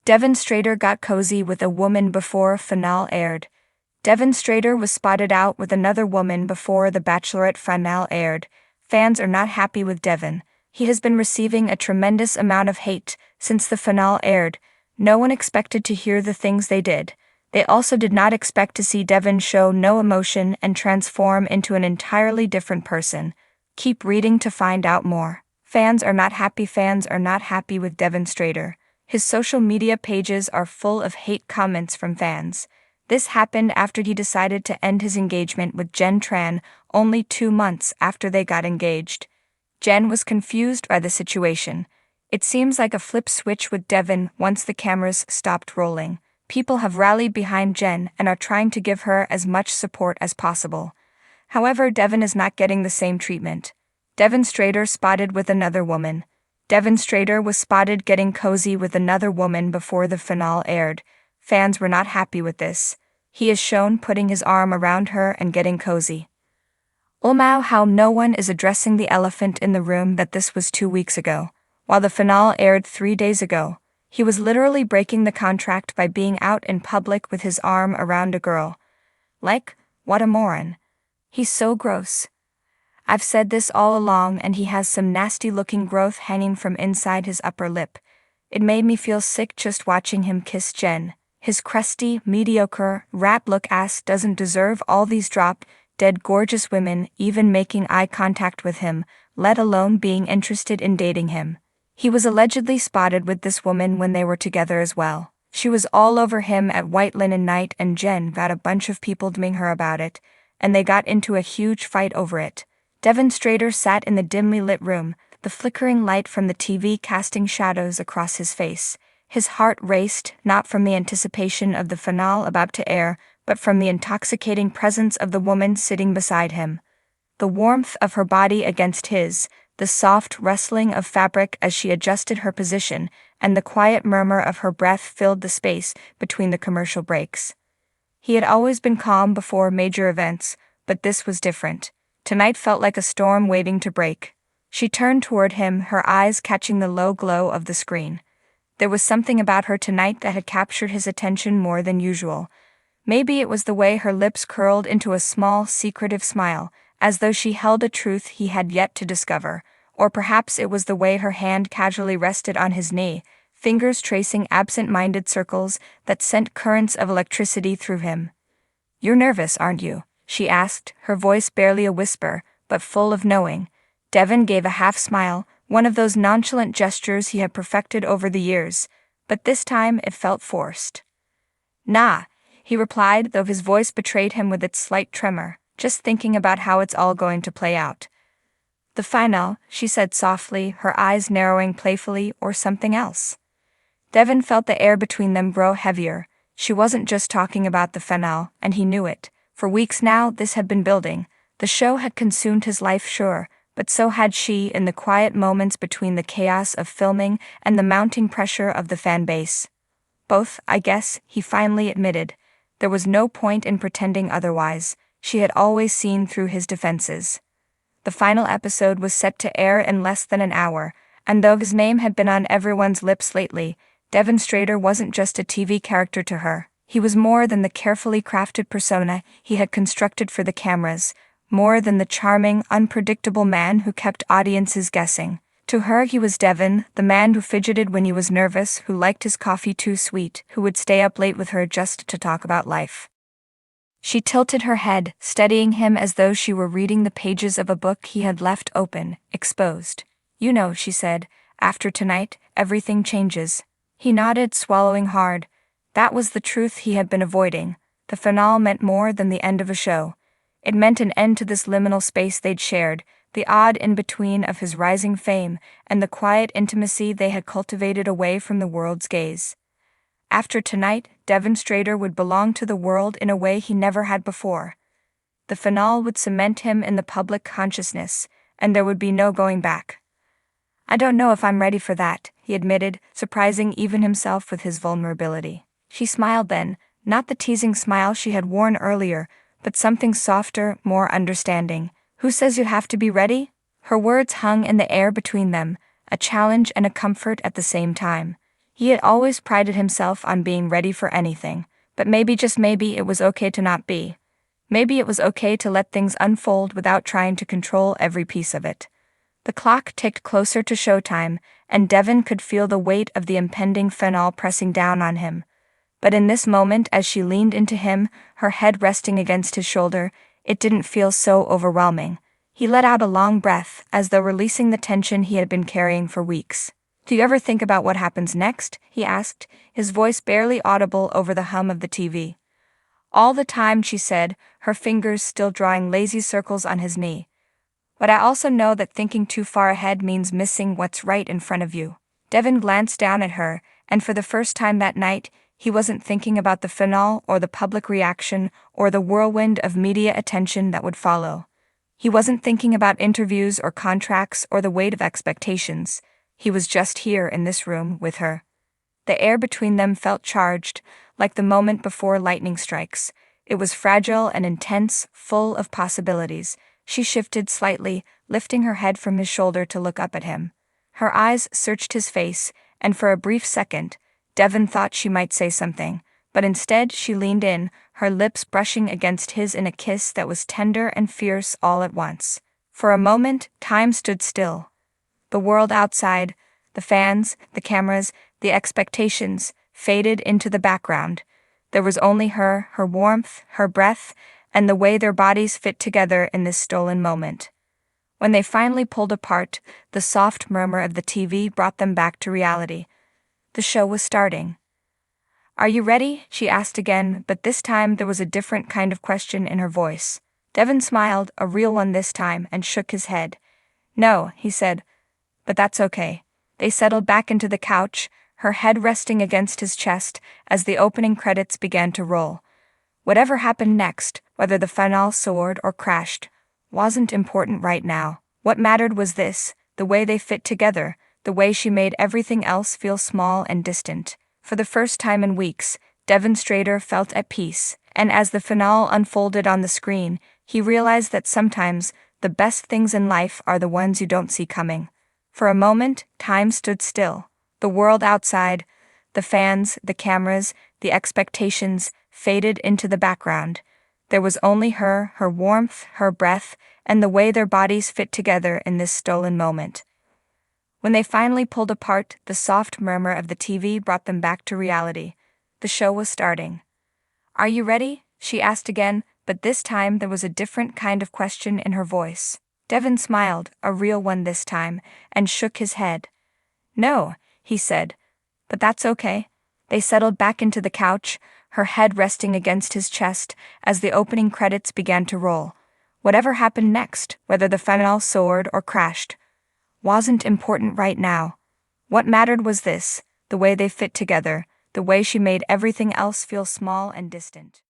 Devin Strader got cozy with a woman before finale aired. Devin Strader was spotted out with another woman before the Bachelorette finale aired. Fans are not happy with Devin. He has been receiving a tremendous amount of hate since the finale aired. No one expected to hear the things they did. They also did not expect to see Devin show no emotion and transform into an entirely different person. Keep reading to find out more. Fans are not happy. Fans are not happy with Devin Strader. His social media pages are full of hate comments from fans. This happened after he decided to end his engagement with Jen Tran only 2 months after they got engaged. Jen was confused by the situation. It seems like a flip switch with Devin once the cameras stopped rolling. People have rallied behind Jen and are trying to give her as much support as possible. However, Devin is not getting the same treatment. Devin Strader spotted with another woman. Devin Strader was spotted getting cozy with another woman before the finale aired. Fans were not happy with this. He is shown putting his arm around her and getting cozy. How no one is addressing the elephant in the room that this was 2 weeks ago. While the finale aired 3 days ago, he was literally breaking the contract by being out in public with his arm around a girl. What a moron. He's so gross. I've said this all along, and he has some nasty-looking growth hanging from inside his upper lip. It made me feel sick just watching him kiss Jen. His crusty, mediocre, rat-look ass doesn't deserve all these drop-dead gorgeous women even making eye contact with him, let alone being interested in dating him. He was allegedly spotted with this woman when they were together as well. She was all over him at White Linen Night, and Jen got a bunch of people DMing her about it, and they got into a huge fight over it. Devin Strader sat in the dimly lit room, the flickering light from the TV casting shadows across his face. His heart raced, not from the anticipation of the finale about to air, but from the intoxicating presence of the woman sitting beside him. The warmth of her body against his, the soft rustling of fabric as she adjusted her position, and the quiet murmur of her breath filled the space between the commercial breaks. He had always been calm before major events, but this was different. Tonight felt like a storm waiting to break. She turned toward him, her eyes catching the low glow of the screen. There was something about her tonight that had captured his attention more than usual. Maybe it was the way her lips curled into a small, secretive smile, as though she held a truth he had yet to discover, or perhaps it was the way her hand casually rested on his knee, fingers tracing absent-minded circles that sent currents of electricity through him. "You're nervous, aren't you?" she asked, her voice barely a whisper, but full of knowing. Devin gave a half-smile, one of those nonchalant gestures he had perfected over the years, but this time it felt forced. "Nah," he replied, though his voice betrayed him with its slight tremor, "just thinking about how it's all going to play out." "The final," she said softly, her eyes narrowing playfully, "or something else?" Devin felt the air between them grow heavier. She wasn't just talking about the finale, and he knew it. For weeks now, this had been building. The show had consumed his life, sure, but so had she in the quiet moments between the chaos of filming and the mounting pressure of the fan base. Both, I guess, he finally admitted. There was no point in pretending otherwise. She had always seen through his defenses. The final episode was set to air in less than an hour, and though his name had been on everyone's lips lately, Devin Strader wasn't just a TV character to her. He was more than the carefully crafted persona he had constructed for the cameras, more than the charming, unpredictable man who kept audiences guessing. To her, he was Devin, the man who fidgeted when he was nervous, who liked his coffee too sweet, who would stay up late with her just to talk about life. She tilted her head, studying him as though she were reading the pages of a book he had left open, exposed. "You know," she said, "after tonight, everything changes." He nodded, swallowing hard. That was the truth he had been avoiding. The finale meant more than the end of a show. It meant an end to this liminal space they'd shared, the odd in-between of his rising fame and the quiet intimacy they had cultivated away from the world's gaze. After tonight, Devin Strader would belong to the world in a way he never had before. The finale would cement him in the public consciousness, and there would be no going back. "I don't know if I'm ready for that," he admitted, surprising even himself with his vulnerability. She smiled then, not the teasing smile she had worn earlier, but something softer, more understanding. "Who says you have to be ready?" Her words hung in the air between them, a challenge and a comfort at the same time. He had always prided himself on being ready for anything, but maybe, just maybe, it was okay to not be. Maybe it was okay to let things unfold without trying to control every piece of it. The clock ticked closer to showtime, and Devin could feel the weight of the impending finale pressing down on him. But in this moment, as she leaned into him, her head resting against his shoulder, it didn't feel so overwhelming. He let out a long breath, as though releasing the tension he had been carrying for weeks. "Do you ever think about what happens next?" he asked, his voice barely audible over the hum of the TV. "All the time," she said, her fingers still drawing lazy circles on his knee. "But I also know that thinking too far ahead means missing what's right in front of you." Devin glanced down at her, and for the first time that night, he wasn't thinking about the finale or the public reaction or the whirlwind of media attention that would follow. He wasn't thinking about interviews or contracts or the weight of expectations. He was just here in this room with her. The air between them felt charged, like the moment before lightning strikes. It was fragile and intense, full of possibilities. She shifted slightly, lifting her head from his shoulder to look up at him. Her eyes searched his face, and for a brief second, Devin thought she might say something, but instead she leaned in, her lips brushing against his in a kiss that was tender and fierce all at once. For a moment, time stood still. The world outside, the fans, the cameras, the expectations, faded into the background. There was only her warmth, her breath, and the way their bodies fit together in this stolen moment. When they finally pulled apart, the soft murmur of the TV brought them back to reality. The show was starting. "Are you ready?" she asked again, but this time there was a different kind of question in her voice. Devin smiled, a real one this time, and shook his head. "No," he said, "but that's okay." They settled back into the couch, her head resting against his chest as the opening credits began to roll. Whatever happened next, whether the finale soared or crashed, wasn't important right now. What mattered was this, the way they fit together, the way she made everything else feel small and distant. For the first time in weeks, Devin Strader felt at peace, and as the finale unfolded on the screen, he realized that sometimes the best things in life are the ones you don't see coming. For a moment, time stood still. The world outside, the fans, the cameras, the expectations, faded into the background. There was only her warmth, her breath, and the way their bodies fit together in this stolen moment. When they finally pulled apart, the soft murmur of the TV brought them back to reality. The show was starting. "Are you ready?" she asked again, but this time there was a different kind of question in her voice. Devin smiled, a real one this time, and shook his head. "No," he said, "but that's okay." They settled back into the couch, her head resting against his chest as the opening credits began to roll. Whatever happened next, whether the finale soared or crashed, wasn't important right now. What mattered was this, the way they fit together, the way she made everything else feel small and distant.